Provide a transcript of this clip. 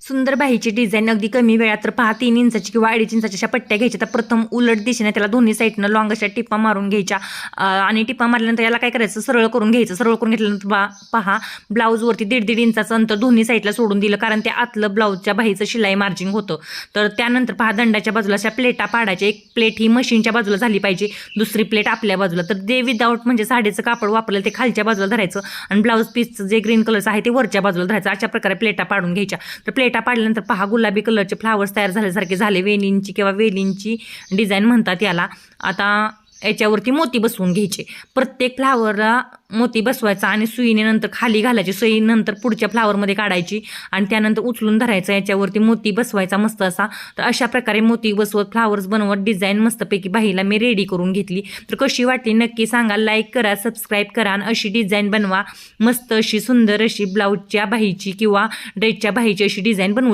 सुंदर बाहीची डिझाईन अगदी कमी वेळात तर पहा 3 इंचाची किंवा 2.5 इंचाच्या अशा पट्ट्या घ्यायच्या. तर प्रथम उलट दिशेने त्याला दोन्ही साईडनं लॉंग अशा टिपा मारून घ्यायच्या आणि टिपा मारल्यानंतर याला काय करायचं, सरळ करून घ्यायचं. सरळ करून घेतल्यानंतर पहा ब्लाऊजवरती 1.5 इंचाचं अंतर दोन्ही साईडला सोडून दिलं, कारण ते आतलं ब्लाऊजच्या बाहीचं शिलाई मार्जिंग होतं. तर त्यानंतर पहा दंडाच्या बाजूला अशा प्लेटा पाडायच्या. एक प्लेट ही मशीनच्या बाजूला झाली पाहिजे, दुसरी प्लेट आपल्या बाजूला. तर जे विदाऊट म्हणजे साडीचं कापड वापरलं ते खालच्या बाजूला धरायचं आणि ब्लाऊज पीसचं जे ग्रीन कलरचं आहे ते वरच्या बाजूला धरायचं. अशा प्रकारे प्लेटा पाडून घ्यायच्या. तर प्लेटा पाडल्यानंतर पहा गुलाबी कलरचे फ्लावर्स तयार झाल्यासारखे झाले. वेलींची किंवा वेलींची डिझाईन म्हणतात याला. आता याच्यावरती मोती बसवून घ्यायचे. प्रत्येक फ्लावरला मोती बसवायचा आणि सुईने नंतर खाली घालायची. सुई नंतर पुढच्या फ्लावरमध्ये काढायची आणि त्यानंतर उचलून धरायचं. याच्यावरती मोती बसवायचा मस्त असा. तर अशा प्रकारे मोती बसवत फ्लावर्स बनवत डिझाईन मस्तपैकी बाहीला मी रेडी करून घेतली. तर कशी वाटली नक्की सांगा. लाईक करा, सबस्क्राईब करा आणि अशी डिझाईन बनवा. मस्त अशी सुंदर अशी ब्लाऊजच्या बाहीची किंवा ड्रेसच्या बाहीची अशी डिझाईन बनवू